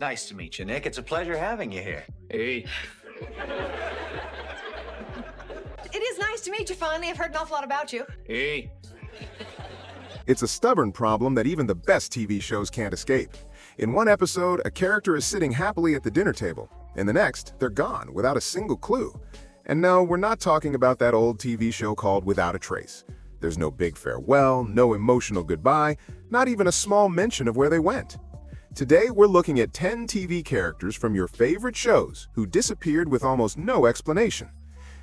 Nice to meet you, Nick. It's a pleasure having you here. Hey. It is nice to meet you finally. I've heard an awful lot about you. Hey. It's a stubborn problem that even the best TV shows can't escape. In one episode, a character is sitting happily at the dinner table. In the next, they're gone without a single clue. And no, we're not talking about that old TV show called Without a Trace. There's no big farewell, no emotional goodbye, not even a small mention of where they went. Today, we're looking at 10 TV characters from your favorite shows who disappeared with almost no explanation.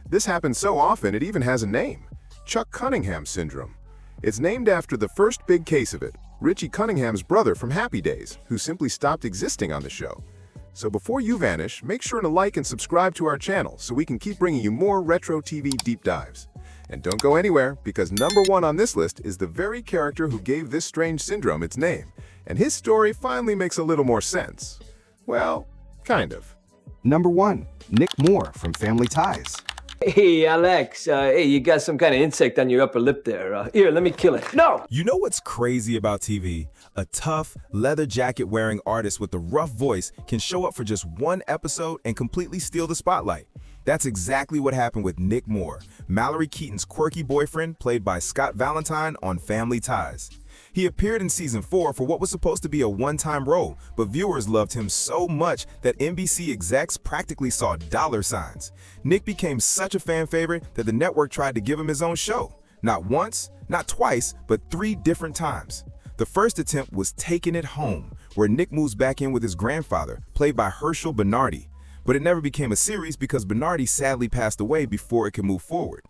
This happens so often it even has a name: Chuck Cunningham syndrome. It's named after the first big case of it, Richie Cunningham's brother from Happy Days, who simply stopped existing on the show. So before you vanish, make sure to like and subscribe to our channel so we can keep bringing you more retro TV deep dives. And don't go anywhere, because number one on this list is the very character who gave this strange syndrome its name. And his story finally makes a little more sense. Well, kind of. Number 1, Nick Moore from Family Ties. Hey, Alex. Hey, you got some kind of insect on your upper lip there. Here, let me kill it. No! You know what's crazy about TV? A tough, leather jacket-wearing artist with a rough voice can show up for just one episode and completely steal the spotlight. That's exactly what happened with Nick Moore, Mallory Keaton's quirky boyfriend, played by Scott Valentine on Family Ties. He appeared in season 4 for what was supposed to be a one-time role, but viewers loved him so much that NBC execs practically saw dollar signs. Nick became such a fan favorite that the network tried to give him his own show. Not once, not twice, but 3 different times. The first attempt was Taking It Home, where Nick moves back in with his grandfather, played by Herschel Bernardi. But it never became a series because Bernardi sadly passed away before it could move forward.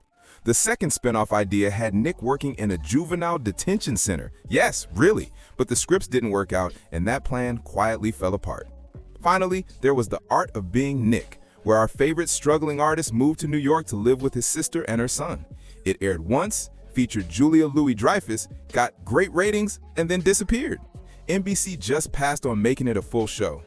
The second spinoff idea had Nick working in a juvenile detention center. Yes, really, but the scripts didn't work out and that plan quietly fell apart. Finally, there was The Art of Being Nick, where our favorite struggling artist moved to New York to live with his sister and her son. It aired once, featured Julia Louis-Dreyfus, got great ratings, and then disappeared. NBC just passed on making it a full show.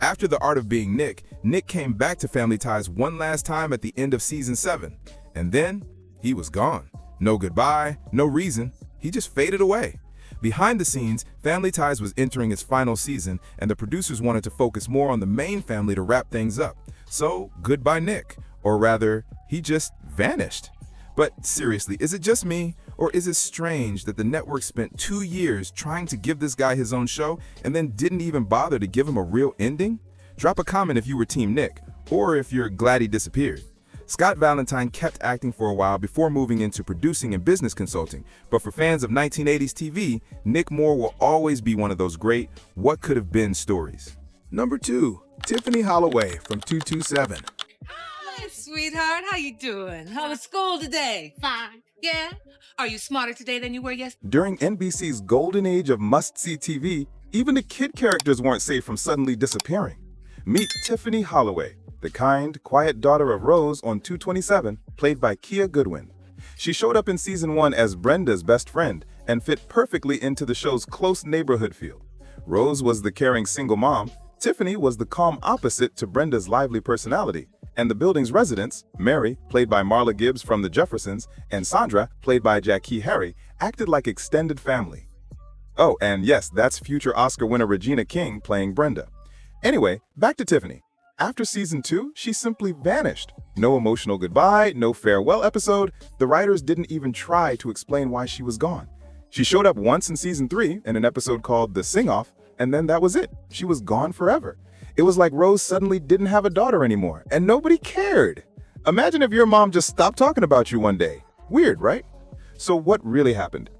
After The Art of Being Nick, Nick came back to Family Ties one last time at the end of season 7. And then he was gone. No goodbye, no reason. He just faded away. Behind the scenes, Family Ties was entering its final season, and the producers wanted to focus more on the main family to wrap things up. So, goodbye Nick. Or rather, he just vanished. But seriously, is it just me, or is it strange that the network spent 2 years trying to give this guy his own show and then didn't even bother to give him a real ending? Drop a comment if you were Team Nick, or if you're glad he disappeared. Scott Valentine kept acting for a while before moving into producing and business consulting, but for fans of 1980s TV, Nick Moore will always be one of those great what could have been stories. Number 2, Tiffany Holloway from 227. Hi, sweetheart. How you doing? How was school today? Fine. Yeah? Are you smarter today than you were yesterday? During NBC's golden age of must-see TV, even the kid characters weren't safe from suddenly disappearing. Meet Tiffany Holloway, the kind, quiet daughter of Rose on 227, played by Kia Goodwin. She showed up in season 1 as Brenda's best friend and fit perfectly into the show's close neighborhood feel. Rose was the caring single mom, Tiffany was the calm opposite to Brenda's lively personality, and the building's residents, Mary, played by Marla Gibbs from The Jeffersons, and Sandra, played by Jackie Harry, acted like extended family. Oh, and yes, that's future Oscar winner Regina King playing Brenda. Anyway, back to Tiffany. After season 2, she simply vanished. No emotional goodbye, no farewell episode. The writers didn't even try to explain why she was gone. She showed up once in season 3 in an episode called The Sing-Off, and then that was it. She was gone forever. It was like Rose suddenly didn't have a daughter anymore, and nobody cared. Imagine if your mom just stopped talking about you one day. Weird, right? So what really happened?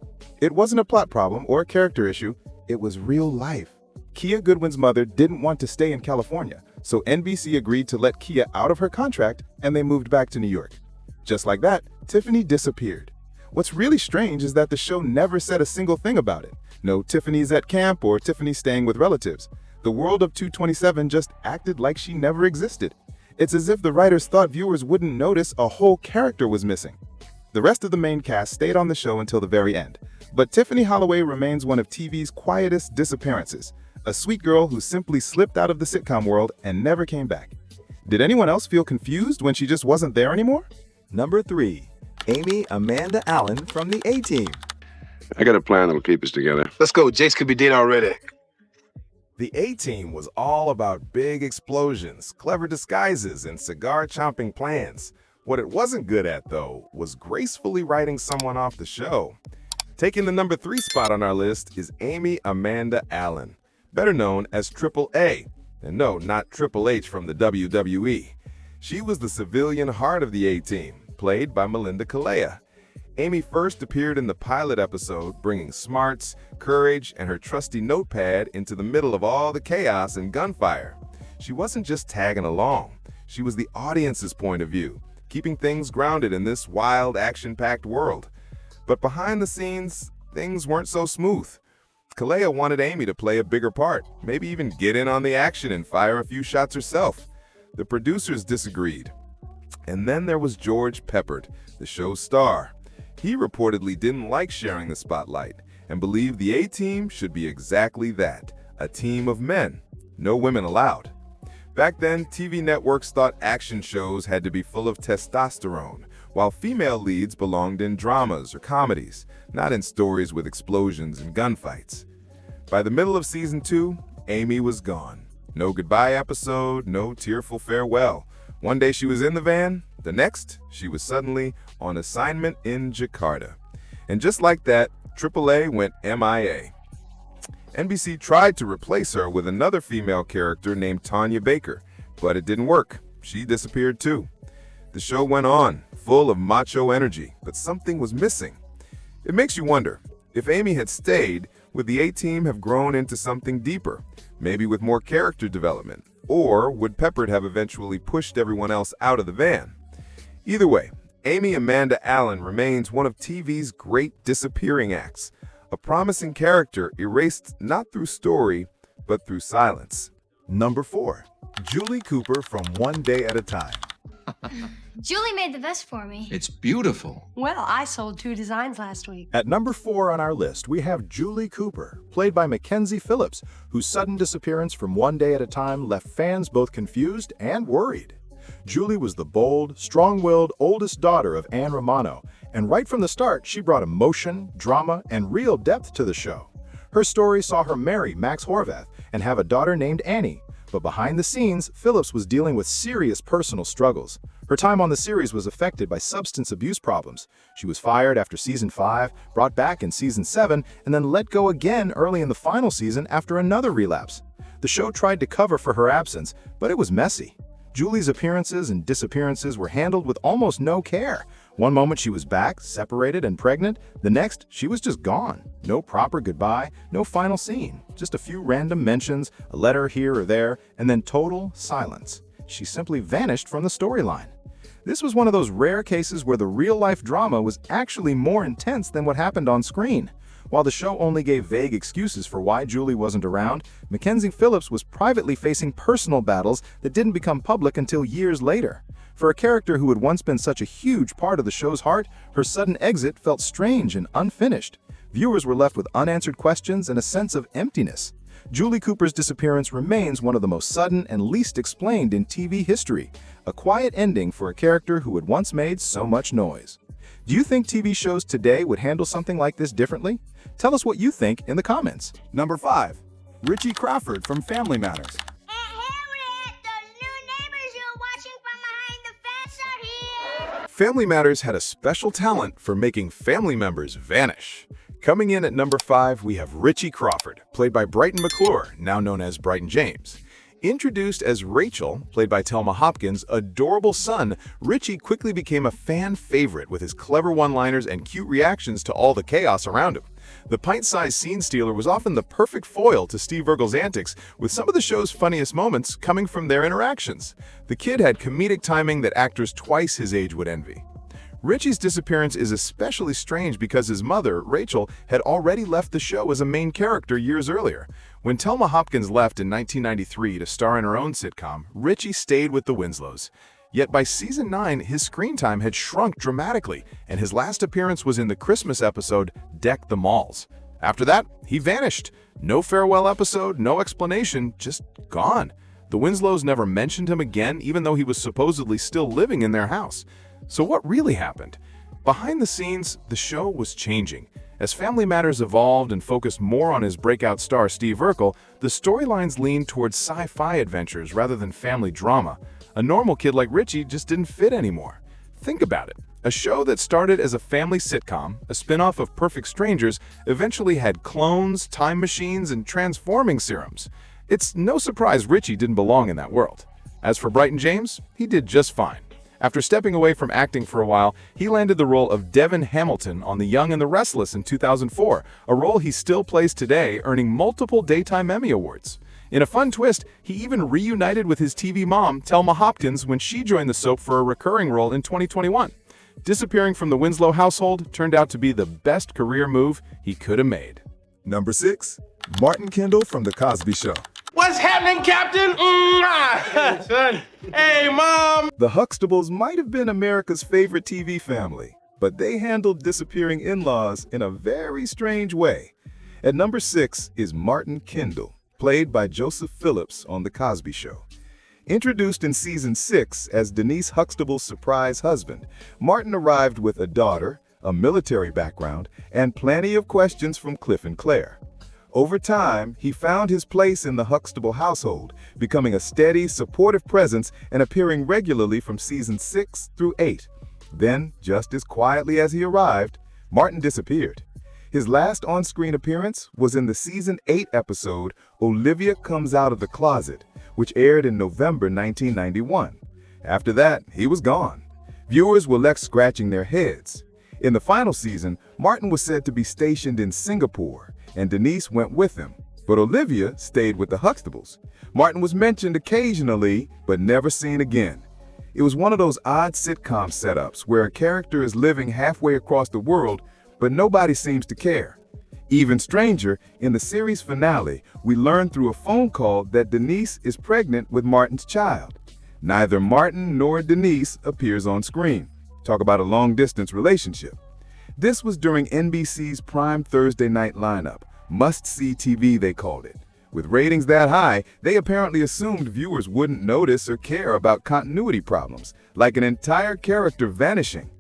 It wasn't a plot problem or a character issue. It was real life. Kia Goodwin's mother didn't want to stay in California, so NBC agreed to let Kia out of her contract, and they moved back to New York. Just like that, Tiffany disappeared. What's really strange is that the show never said a single thing about it. No Tiffany's at camp or Tiffany's staying with relatives. The world of 227 just acted like she never existed. It's as if the writers thought viewers wouldn't notice a whole character was missing. The rest of the main cast stayed on the show until the very end, but Tiffany Holloway remains one of TV's quietest disappearances, a sweet girl who simply slipped out of the sitcom world and never came back. Did anyone else feel confused when she just wasn't there anymore? Number 3, Amy Amanda Allen from the A-Team. I got a plan that'll keep us together. Let's go. Jace could be dead already. The A-Team was all about big explosions, clever disguises, and cigar-chomping plans. What it wasn't good at, though, was gracefully writing someone off the show. Taking the number 3 spot on our list is Amy Amanda Allen, better known as Triple A. And no, not Triple H from the WWE. She was the civilian heart of the A-Team, played by Melinda Kalea. Amy first appeared in the pilot episode, bringing smarts, courage, and her trusty notepad into the middle of all the chaos and gunfire. She wasn't just tagging along. She was the audience's point of view, keeping things grounded in this wild, action-packed world. But behind the scenes, things weren't so smooth. Kalea wanted Amy to play a bigger part, maybe even get in on the action and fire a few shots herself. The producers disagreed. And then there was George Peppard, the show's star. He reportedly didn't like sharing the spotlight and believed the A-Team should be exactly that, a team of men, no women allowed. Back then, TV networks thought action shows had to be full of testosterone, while female leads belonged in dramas or comedies, not in stories with explosions and gunfights. By the middle of season 2, Amy was gone. No goodbye episode, no tearful farewell. One day she was in the van, the next, she was suddenly on assignment in Jakarta. And just like that, AAA went MIA. NBC tried to replace her with another female character named Tanya Baker, but it didn't work. She disappeared too. The show went on, full of macho energy, but something was missing. It makes you wonder, if Amy had stayed, would the A-Team have grown into something deeper, maybe with more character development? Or would Peppard have eventually pushed everyone else out of the van? Either way, Amy Amanda Allen remains one of TV's great disappearing acts, a promising character erased not through story, but through silence. Number 4. Julie Cooper from One Day at a Time. Julie made the vest for me. It's beautiful. Well, I sold 2 designs last week. At number 4 on our list, we have Julie Cooper, played by Mackenzie Phillips, whose sudden disappearance from One Day at a Time left fans both confused and worried. Julie was the bold, strong-willed oldest daughter of Anne Romano, and right from the start, she brought emotion, drama, and real depth to the show. Her story saw her marry Max Horvath and have a daughter named Annie. But behind the scenes, Phillips was dealing with serious personal struggles. Her time on the series was affected by substance abuse problems. She was fired after season 5, brought back in season 7, and then let go again early in the final season after another relapse. The show tried to cover for her absence, but it was messy. Julie's appearances and disappearances were handled with almost no care. One moment she was back, separated and pregnant. The next, she was just gone. No proper goodbye, no final scene. Just a few random mentions, a letter here or there, and then total silence. She simply vanished from the storyline. This was one of those rare cases where the real-life drama was actually more intense than what happened on screen. While the show only gave vague excuses for why Julie wasn't around, Mackenzie Phillips was privately facing personal battles that didn't become public until years later. For a character who had once been such a huge part of the show's heart, her sudden exit felt strange and unfinished. Viewers were left with unanswered questions and a sense of emptiness. Julie Cooper's disappearance remains one of the most sudden and least explained in TV history, a quiet ending for a character who had once made so much noise. Do you think TV shows today would handle something like this differently? Tell us what you think in the comments. Number 5. Richie Crawford from Family Matters. Family Matters had a special talent for making family members vanish. Coming in at number 5, we have Richie Crawford, played by Brighton McClure, now known as Brighton James. Introduced as Rachel, played by Thelma Hopkins' adorable son, Richie quickly became a fan favorite with his clever one-liners and cute reactions to all the chaos around him. The pint-sized scene stealer was often the perfect foil to Steve Urkel's antics, with some of the show's funniest moments coming from their interactions. The kid had comedic timing that actors twice his age would envy. Richie's disappearance is especially strange because his mother, Rachel, had already left the show as a main character years earlier. When Thelma Hopkins left in 1993 to star in her own sitcom, Richie stayed with the Winslows. Yet by season 9, his screen time had shrunk dramatically, and his last appearance was in the Christmas episode, Deck the Malls. After that, he vanished. No farewell episode, no explanation, just gone. The Winslows never mentioned him again, even though he was supposedly still living in their house. So what really happened? Behind the scenes, the show was changing. As Family Matters evolved and focused more on his breakout star Steve Urkel, the storylines leaned towards sci-fi adventures rather than family drama. A normal kid like Richie just didn't fit anymore. Think about it. A show that started as a family sitcom, a spin-off of Perfect Strangers, eventually had clones, time machines, and transforming serums. It's no surprise Richie didn't belong in that world. As for Brighton James, he did just fine. After stepping away from acting for a while, he landed the role of Devin Hamilton on The Young and the Restless in 2004, a role he still plays today, earning multiple Daytime Emmy Awards. In a fun twist, he even reunited with his TV mom, Thelma Hopkins, when she joined the soap for a recurring role in 2021. Disappearing from the Winslow household turned out to be the best career move he could have made. Number 6. Martin Kendall from The Cosby Show. What's happening, Captain? Son. Hey, Mom! The Huxtables might have been America's favorite TV family, but they handled disappearing in-laws in a very strange way. At number 6 is Martin Kendall, played by Joseph Phillips on The Cosby Show. Introduced in season 6 as Denise Huxtable's surprise husband, Martin arrived with a daughter, a military background, and plenty of questions from Cliff and Claire. Over time, he found his place in the Huxtable household, becoming a steady, supportive presence and appearing regularly from season 6 through 8. Then, just as quietly as he arrived, Martin disappeared. His last on-screen appearance was in the season 8 episode, Olivia Comes Out of the Closet, which aired in November 1991. After that, he was gone. Viewers were left scratching their heads. In the final season, Martin was said to be stationed in Singapore, and Denise went with him, but Olivia stayed with the Huxtables. Martin was mentioned occasionally, but never seen again. It was one of those odd sitcom setups where a character is living halfway across the world, but nobody seems to care. Even stranger, in the series finale, we learn through a phone call that Denise is pregnant with Martin's child. Neither Martin nor Denise appears on screen. Talk about a long-distance relationship. This was during NBC's prime Thursday night lineup, must-see TV they called it. With ratings that high, they apparently assumed viewers wouldn't notice or care about continuity problems, like an entire character vanishing.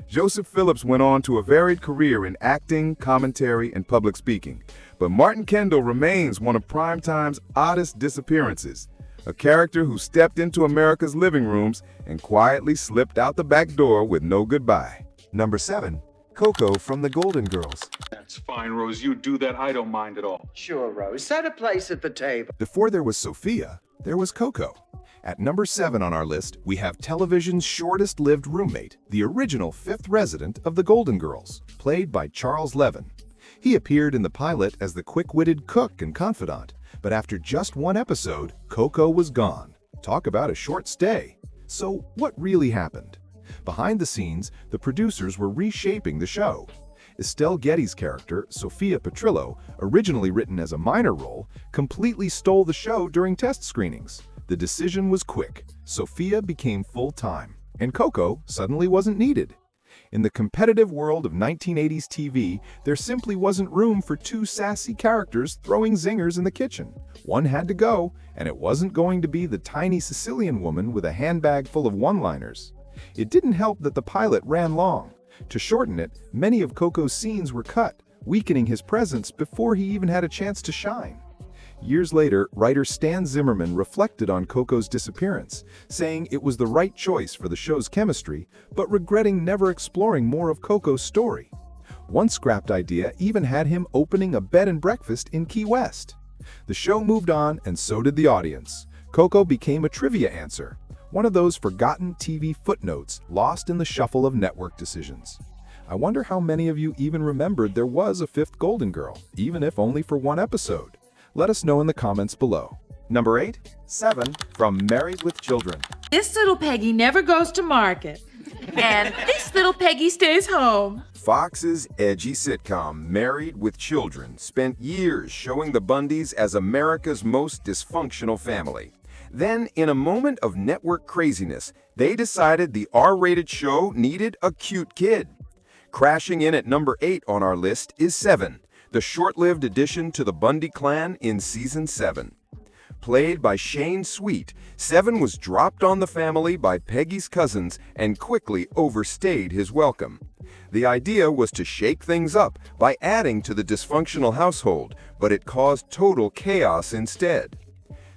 Joseph Phillips went on to a varied career in acting, commentary, and public speaking, but Martin Kendall remains one of primetime's oddest disappearances, a character who stepped into America's living rooms and quietly slipped out the back door with no goodbye. Number 7. Coco from The Golden Girls. That's fine, Rose. You do that. I don't mind at all. Sure, Rose. Set a place at the table. Before there was Sophia, there was Coco. At number 7 on our list, we have television's shortest-lived roommate, the original 5th resident of The Golden Girls, played by Charles Levin. He appeared in the pilot as the quick-witted cook and confidant, but after just one episode, Coco was gone. Talk about a short stay. So what really happened? Behind the scenes, the producers were reshaping the show. Estelle Getty's character, Sophia Petrillo, originally written as a minor role, completely stole the show during test screenings. The decision was quick. Sophia became full-time, and Coco suddenly wasn't needed. In the competitive world of 1980s TV, there simply wasn't room for two sassy characters throwing zingers in the kitchen. One had to go, and it wasn't going to be the tiny Sicilian woman with a handbag full of one-liners. It didn't help that the pilot ran long. To shorten it, many of Coco's scenes were cut, weakening his presence before he even had a chance to shine. Years later, writer Stan Zimmerman reflected on Coco's disappearance, saying it was the right choice for the show's chemistry, but regretting never exploring more of Coco's story. One scrapped idea even had him opening a bed and breakfast in Key West. The show moved on, and so did the audience. Coco became a trivia answer, one of those forgotten TV footnotes lost in the shuffle of network decisions. I wonder how many of you even remembered there was a 5th Golden Girl, even if only for one episode. Let us know in the comments below. Number 8. 7 from Married with Children. This little Peggy never goes to market. And this little Peggy stays home. Fox's edgy sitcom, Married with Children, spent years showing the Bundys as America's most dysfunctional family. Then, in a moment of network craziness, they decided the R-rated show needed a cute kid. Crashing in at number 8 on our list is 7, the short-lived addition to the Bundy clan in Season 7. Played by Shane Sweet, 7 was dropped on the family by Peggy's cousins and quickly overstayed his welcome. The idea was to shake things up by adding to the dysfunctional household, but it caused total chaos instead.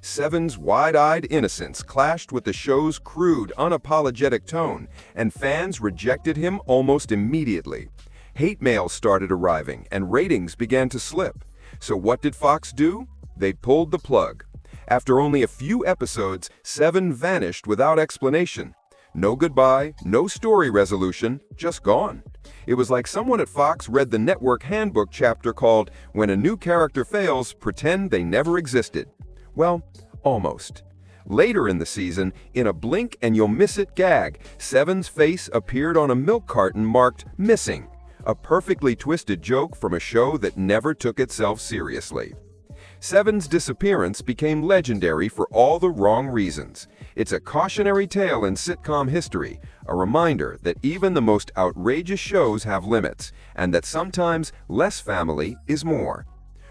Seven's wide-eyed innocence clashed with the show's crude, unapologetic tone, and fans rejected him almost immediately. Hate mail started arriving, and ratings began to slip. So what did Fox do? They pulled the plug. After only a few episodes, Seven vanished without explanation. No goodbye, no story resolution, just gone. It was like someone at Fox read the network handbook chapter called "When a New Character Fails, Pretend They Never Existed." Well, almost. Later in the season, in a blink and you'll miss it gag, Seven's face appeared on a milk carton marked "Missing," a perfectly twisted joke from a show that never took itself seriously. Seven's disappearance became legendary for all the wrong reasons. It's a cautionary tale in sitcom history, a reminder that even the most outrageous shows have limits, and that sometimes less family is more.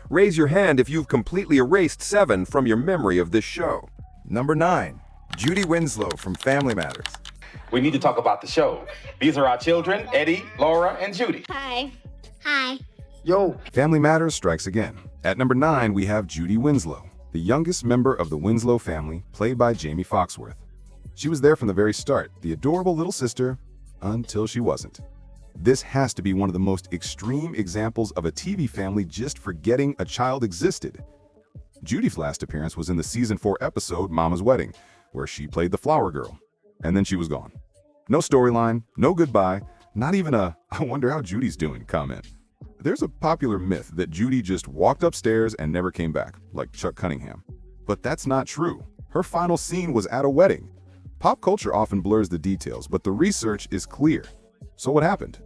Raise your hand if you've completely erased Seven from your memory of this show. Number 9. Judy Winslow from Family Matters. We need to talk about the show. These are our children, Eddie, Laura, and Judy. Hi. Hi. Yo! Family Matters strikes again. At number 9, we have Judy Winslow, the youngest member of the Winslow family, played by Jamie Foxworth. She was there from the very start, the adorable little sister, until she wasn't. This has to be one of the most extreme examples of a TV family just forgetting a child existed. Judy's last appearance was in the season 4 episode Mama's Wedding, where she played the flower girl. And then she was gone. No storyline, no goodbye, not even a "I wonder how Judy's doing" comment. There's a popular myth that Judy just walked upstairs and never came back, like Chuck Cunningham. But that's not true. Her final scene was at a wedding. Pop culture often blurs the details, but the research is clear. So what happened?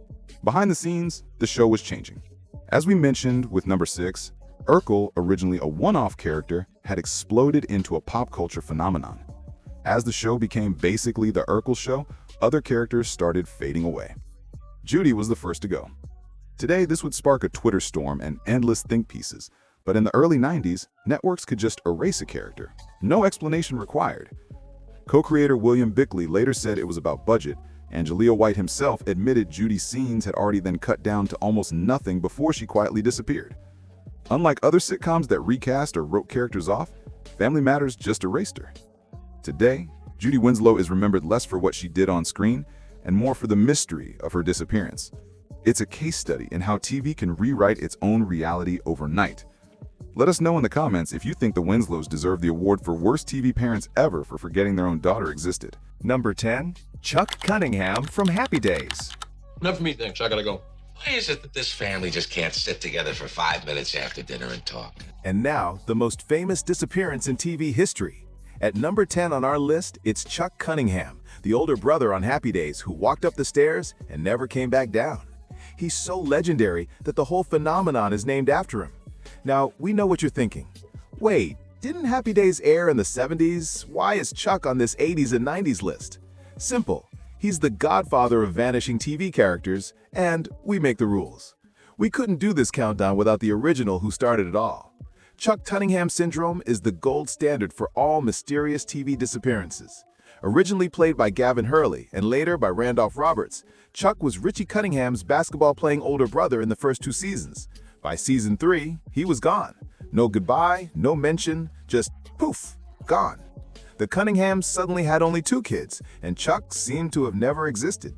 Behind the scenes, the show was changing. As we mentioned with number 6, Urkel, originally a one-off character, had exploded into a pop culture phenomenon. As the show became basically the Urkel show, other characters started fading away. Judy was the first to go. Today, this would spark a Twitter storm and endless think pieces, but in the early 90s, networks could just erase a character. No explanation required. Co-creator William Bickley later said it was about budget, and Jaleel White himself admitted Judy's scenes had already been cut down to almost nothing before she quietly disappeared. Unlike other sitcoms that recast or wrote characters off, Family Matters just erased her. Today, Judy Winslow is remembered less for what she did on screen and more for the mystery of her disappearance. It's a case study in how TV can rewrite its own reality overnight. Let us know in the comments if you think the Winslows deserve the award for worst TV parents ever for forgetting their own daughter existed. Number 10. Chuck Cunningham from Happy Days. Enough for me, thanks. I gotta go. Why is it that this family just can't sit together for 5 minutes after dinner and talk? And now, the most famous disappearance in TV history. At number 10 on our list, it's Chuck Cunningham, the older brother on Happy Days who walked up the stairs and never came back down. He's so legendary that the whole phenomenon is named after him. Now, we know what you're thinking. Wait, didn't Happy Days air in the 70s? Why is Chuck on this 80s and 90s list? Simple. He's the godfather of vanishing TV characters, and we make the rules. We couldn't do this countdown without the original who started it all. Chuck Cunningham syndrome is the gold standard for all mysterious TV disappearances. Originally played by Gavin Hurley and later by Randolph Roberts, Chuck was Richie Cunningham's basketball-playing older brother in the first 2 seasons. By season 3, he was gone. No goodbye, no mention, just poof, gone. The Cunninghams suddenly had only 2 kids, and Chuck seemed to have never existed.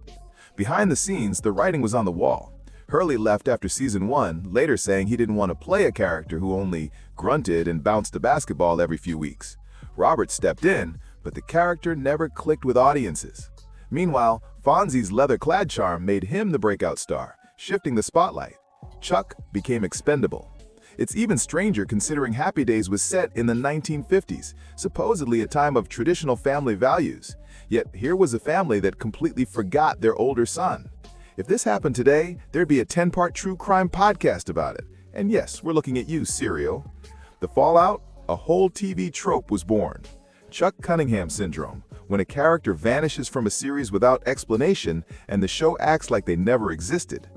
Behind the scenes, the writing was on the wall. Hurley left after season 1, later saying he didn't want to play a character who only grunted and bounced a basketball every few weeks. Roberts stepped in, but the character never clicked with audiences. Meanwhile, Fonzie's leather-clad charm made him the breakout star, shifting the spotlight. Chuck became expendable. It's even stranger considering Happy Days was set in the 1950s, supposedly a time of traditional family values. Yet here was a family that completely forgot their older son. If this happened today, there'd be a 10-part true crime podcast about it. And yes, we're looking at you, Serial. The fallout? A whole TV trope was born. Chuck Cunningham syndrome, when a character vanishes from a series without explanation and the show acts like they never existed.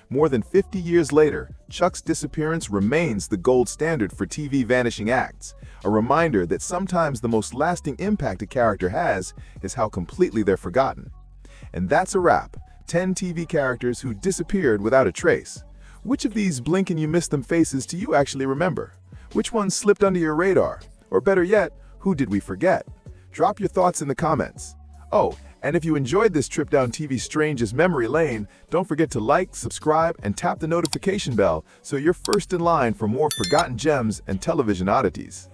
More than 50 years later, Chuck's disappearance remains the gold standard for TV vanishing acts, a reminder that sometimes the most lasting impact a character has is how completely they're forgotten. And that's a wrap. 10 TV characters who disappeared without a trace. Which of these blink and you miss them faces do you actually remember? Which ones slipped under your radar? Or better yet, who did we forget? Drop your thoughts in the comments. Oh, and if you enjoyed this trip down TV's strangest memory lane, don't forget to like, subscribe, and tap the notification bell so you're first in line for more forgotten gems and television oddities.